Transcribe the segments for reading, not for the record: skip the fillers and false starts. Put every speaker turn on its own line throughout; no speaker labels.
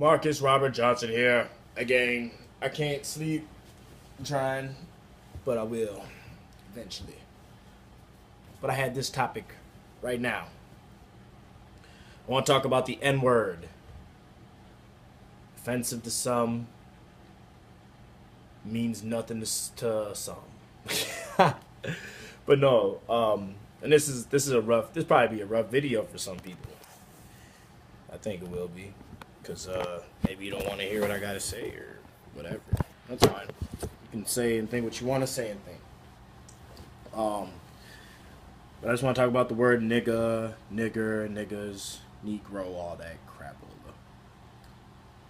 Marcus Robert Johnson here. Again, I can't sleep. I'm trying, but I will eventually. But I had this topic right now. I want to talk about the N word. Offensive to some, means nothing to some. But no, and this is a rough. This probably be a rough video for some people. I think it will be, because maybe you don't want to hear what I gotta say or whatever. That's fine. You can say and think what you want to say and think. But I just want to talk about the word nigga, nigger, niggas, Negro, all that crap.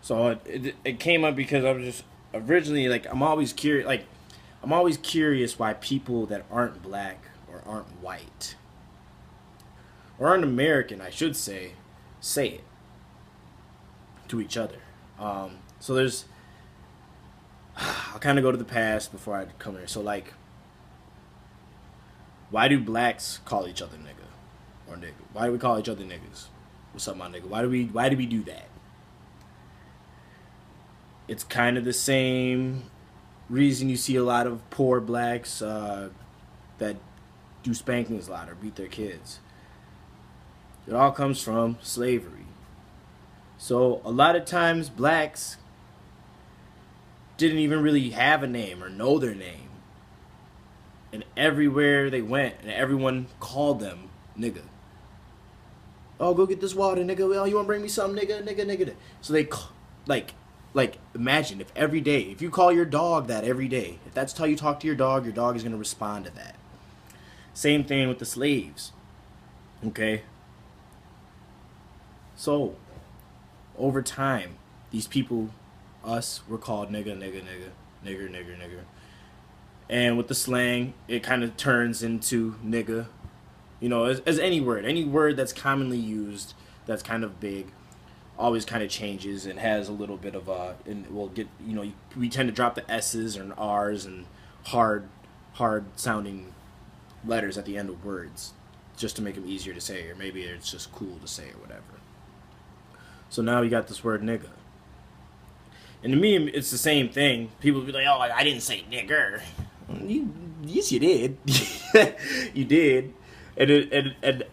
So it came up because I was just originally I'm always curious why people that aren't black or aren't white or aren't American, I should say it to each other. So there's I'll kind of go to the past before I come here. So why do blacks call each other nigga or nigga? Why do we call each other niggas? What's up, my nigga? Why do we do that? It's kind of the same reason you see a lot of poor blacks that do spankings a lot or beat their kids. It all comes from slavery. So a lot of times blacks didn't even really have a name or know their name. And everywhere they went, and everyone called them nigga. Oh, go get this water, nigga. Oh, you want to bring me something, nigga, nigga, nigga. So they, imagine if you call your dog that every day, if that's how you talk to your dog is going to respond to that. Same thing with the slaves. Okay? So, over time, these people, us, were called nigga, nigga, nigga, nigger, nigger, nigger. And with the slang, it kind of turns into nigga. You know, as any word that's commonly used, that's kind of big, always kind of changes and has a little bit of and we'll get, we tend to drop the S's and R's and hard sounding letters at the end of words just to make them easier to say, or maybe it's just cool to say or whatever. So now you got this word nigga. And to me, it's the same thing. People be like, oh, I didn't say nigger. Yes, you did. You did. And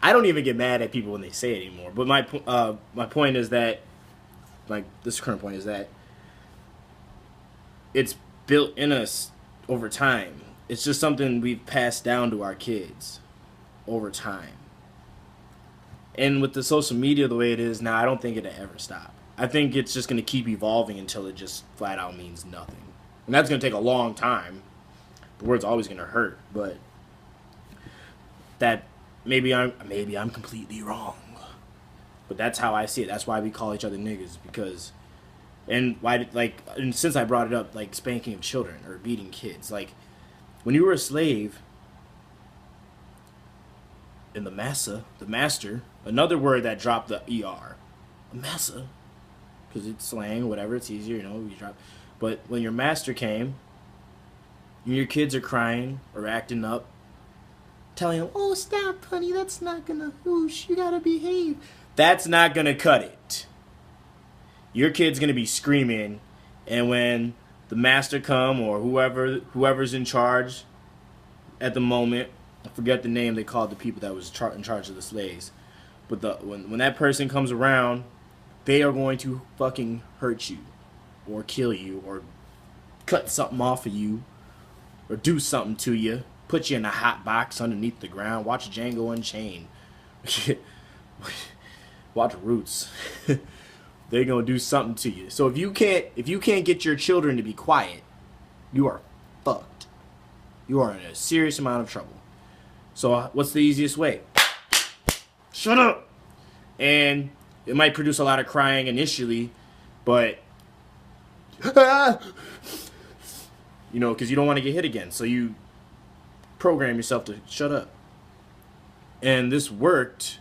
I don't even get mad at people when they say it anymore. But my point is that, this current point is that it's built in us over time. It's just something we've passed down to our kids over time. And with the social media the way it is now, I don't think it'll ever stop. I think it's just going to keep evolving until it just flat out means nothing. And that's going to take a long time. The word's always going to hurt, but that maybe I'm completely wrong. But that's how I see it. That's why we call each other niggas, because and since I brought it up, spanking of children or beating kids, when you were a slave, in the master, another word that dropped the ER, a massa, because it's slang, whatever, it's easier, you drop. But when your master came, and your kids are crying or acting up, telling them, oh, stop, honey, that's not gonna, whoosh, you gotta behave. That's not gonna cut it. Your kid's gonna be screaming, and when the master come or whoever's in charge at the moment, I forget the name they called the people that was in charge of the slaves, but when that person comes around, they are going to fucking hurt you, or kill you, or cut something off of you, or do something to you, put you in a hot box underneath the ground, watch Django Unchained, watch Roots. They're gonna do something to you. So if you can't get your children to be quiet, you are fucked. You are in a serious amount of trouble. So what's the easiest way? Shut up. And it might produce a lot of crying initially, but because you don't want to get hit again. So you program yourself to shut up. And this worked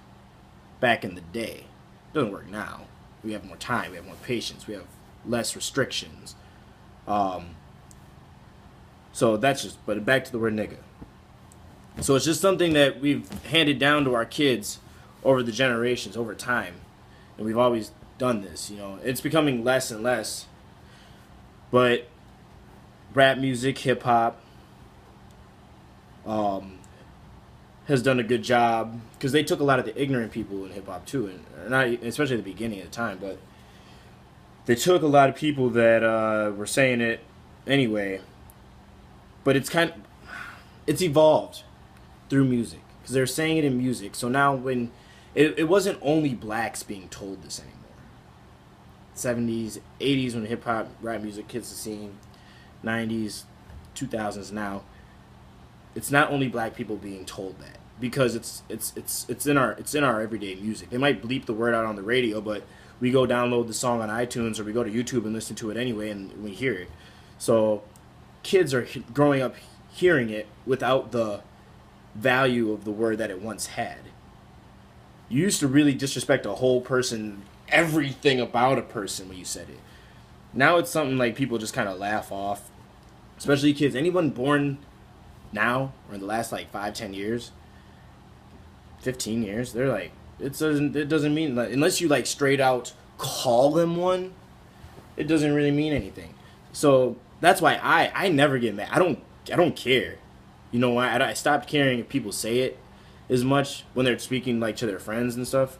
back in the day. It doesn't work now. We have more time. We have more patience. We have less restrictions. So that's just, but back to the word nigga. So it's just something that we've handed down to our kids over the generations, over time. and we've always done this. You know, it's becoming less and less, but rap music, hip hop, um, has done a good job because they took a lot of the ignorant people in hip hop too, and not especially at the beginning of the time, but they took a lot of people that were saying it anyway. But it's evolved through music because they're saying it in music. So now when it wasn't only blacks being told this anymore. 70s, 80s when hip hop rap music hits the scene, 90s, 2000s now. It's not only black people being told that because it's in our everyday music. They might bleep the word out on the radio, but we go download the song on iTunes or we go to YouTube and listen to it anyway, and we hear it. So kids are growing up hearing it without the value of the word that it once had. You used to really disrespect a whole person, everything about a person when you said it. Now it's something like people just kind of laugh off, especially kids. Anyone born now or in the last like 5-10 years, 15 years, they're like, it doesn't mean, unless you like straight out call them one, it doesn't really mean anything. So that's why I never get mad. I don't care. You know why? I stopped caring if people say it as much when they're speaking like to their friends and stuff,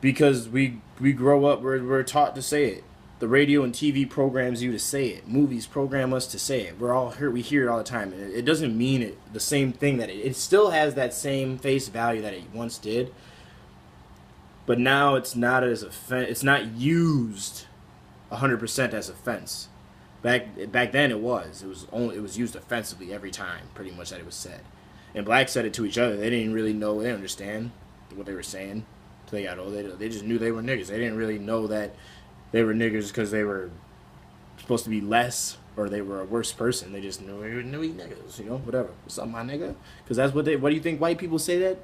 because we grow up, we're taught to say it. The radio and TV programs you to say it. Movies program us to say it. We hear it all the time. And it doesn't mean the same thing that it still has that same face value that it once did. But now it's not it's not used 100% as offense. Back then it was used offensively every time, pretty much, that it was said. And blacks said it to each other. They didn't really know, they didn't understand what they were saying. So they got old. They just knew they were niggers. They didn't really know that they were niggers because they were supposed to be less or they were a worse person. They just knew niggas, you know, whatever. What's up, my nigga? Because that's what do you think white people say that?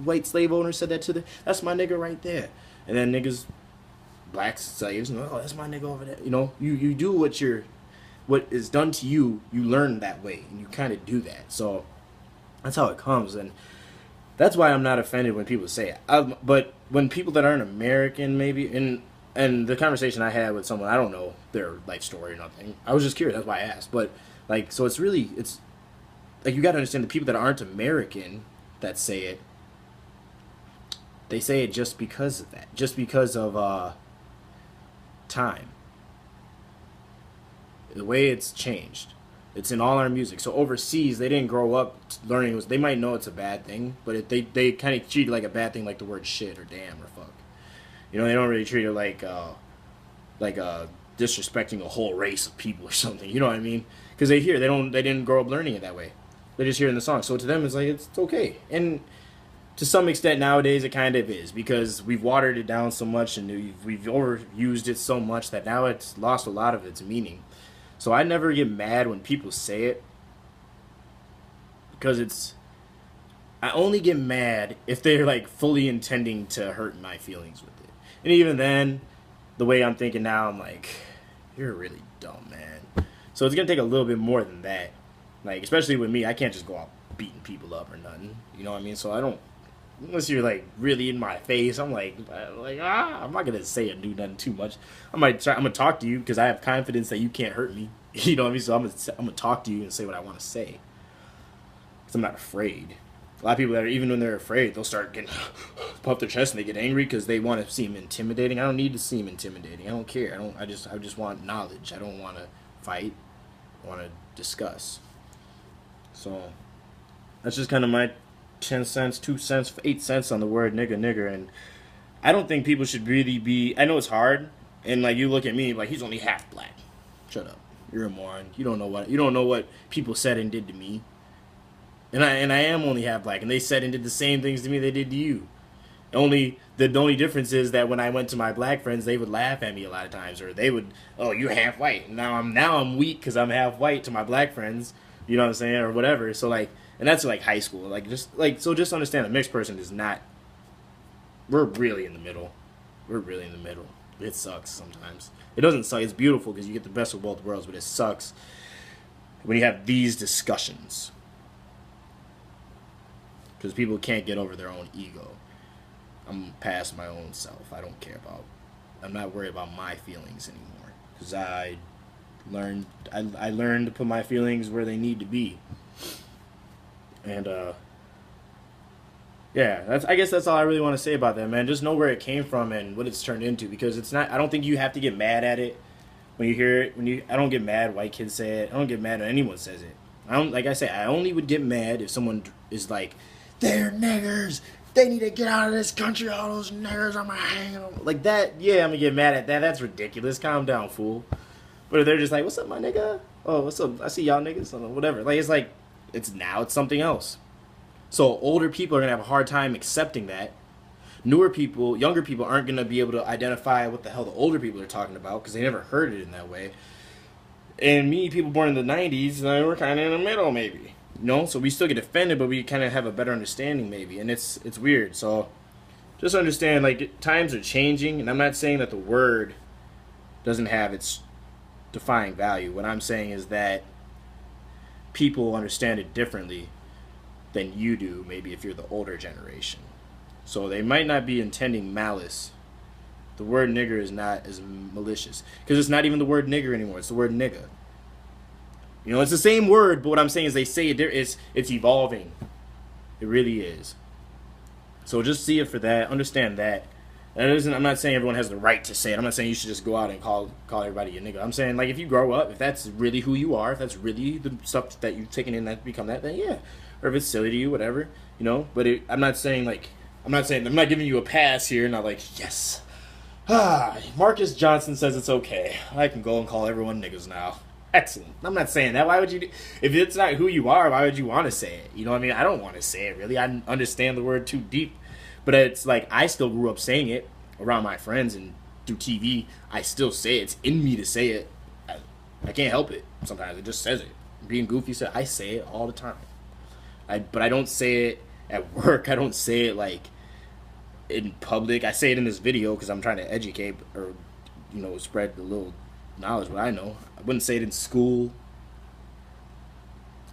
White slave owners said that to them? That's my nigga right there. And then niggas, black slaves, oh, that's my nigga over there. You know, you do what is done to you, you learn that way. And you kind of do that. So that's how it comes. And that's why I'm not offended when people say it. But when people that aren't American, maybe, and the conversation I had with someone, I don't know their life story or nothing. I was just curious. That's why I asked. But, like, so it's like, you got to understand the people that aren't American that say it, they say it just because of that. Just because of time. The way it's changed. It's in all our music. So overseas, they didn't grow up learning. They might know it's a bad thing, but they kind of treat it like a bad thing, like the word shit or damn or fuck. You know, they don't really treat it like disrespecting a whole race of people or something. You know what I mean? Because they didn't grow up learning it that way. They just hear it in the song. So to them, it's like, it's okay. And to some extent nowadays, it kind of is, because we've watered it down so much and we've overused it so much that now it's lost a lot of its meaning. So I never get mad when people say it, because I only get mad if they're like fully intending to hurt my feelings with it. And even then, the way I'm thinking now, I'm like, you're really dumb, man. So it's going to take a little bit more than that. Like, especially with me, I can't just go out beating people up or nothing. You know what I mean? So I don't, unless you're like really in my face, I'm like, I'm not going to say or do nothing too much. I'm going to talk to you because I have confidence that you can't hurt me. You know what I mean? So I'm going to talk to you and say what I want to say. Because I'm not afraid. A lot of people that are, even when they're afraid, they'll start getting puff their chest and they get angry because they want to seem intimidating. I don't need to seem intimidating. I don't care. I just want knowledge. I don't want to fight. I want to discuss. So that's just kind of my 10 cents, 2 cents, 8 cents on the word nigger. And I don't think people should really be, I know it's hard. And like, you look at me like, he's only half black. Shut up. You're a moron. You don't know what people said and did to me. And I am only half black, and they said and did the same things to me they did to you. The only difference is that when I went to my black friends, they would laugh at me a lot of times, or they would, oh, you're half white. Now I'm weak because I'm half white to my black friends. You know what I'm saying, or whatever. So like, and that's like high school. Like just understand, a mixed person is not. We're really in the middle. We're really in the middle. It sucks sometimes. It doesn't suck. It's beautiful because you get the best of both worlds, but it sucks when you have these discussions. Because people can't get over their own ego. I'm past my own self. I don't care about. I'm not worried about my feelings anymore because learned. I learned to put my feelings where they need to be. And yeah, I guess that's all I really want to say about that, man. Just know where it came from and what it's turned into, because it's not. I don't think you have to get mad at it when you hear it. I don't get mad. White kids say it. I don't get mad when anyone says it. I don't. Like I say, I only would get mad if someone is like, "They're niggers. They need to get out of this country. All those niggers, I'm gonna hang them." Like that. Yeah, I'm gonna get mad at that. That's ridiculous. Calm down, fool. But if they're just like, "What's up, my nigga? Oh, what's up? I see y'all niggas." Whatever. Like it's something else. So older people are going to have a hard time accepting that. Newer people, younger people aren't going to be able to identify what the hell the older people are talking about because they never heard it in that way. And me, people born in the 90s, we're kind of in the middle maybe. So we still get offended, but we kind of have a better understanding maybe. And it's weird. So just understand, like, times are changing. And I'm not saying that the word doesn't have its defying value. What I'm saying is that people understand it differently than you do, maybe if you're the older generation. So they might not be intending malice. The word nigger is not as malicious because it's not even the word nigger anymore. It's the word nigga. It's the same word, but what I'm saying is they say it's evolving. It really is. So just see it for that. Understand that. I'm not saying everyone has the right to say it. I'm not saying you should just go out and call everybody a nigga. I'm saying, like, if you grow up, if that's really who you are, if that's really the stuff that you've taken in that become that, then yeah. Or if it's silly to you, whatever, But I'm not saying, I'm not giving you a pass here. Not like, yes, Marcus Johnson says it's okay. I can go and call everyone niggas now. Excellent. I'm not saying that. Why would you? If it's not who you are, why would you want to say it? You know what I mean? I don't want to say it really. I understand the word too deep, but it's like I still grew up saying it around my friends and through TV. I still say it. It's in me to say it. I can't help it. Sometimes it just says it. Being goofy, so I say it all the time. But I don't say it at work. I don't say it like in public. I say it in this video because I'm trying to educate or spread the little knowledge what I know. I wouldn't say it in school.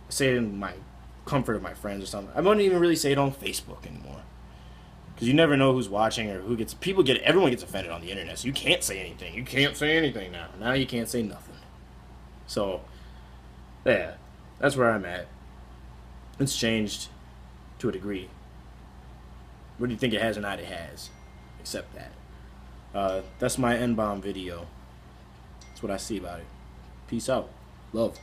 I say it in my comfort of my friends or something. I wouldn't even really say it on Facebook anymore because you never know who's watching or who gets. Everyone gets offended on the internet, so you can't say anything. You can't say anything now. Now you can't say nothing. So yeah, that's where I'm at. It's changed to a degree. What do you think it has or not? It has. Accept that. That's my N-bomb video. That's what I see about it. Peace out. Love.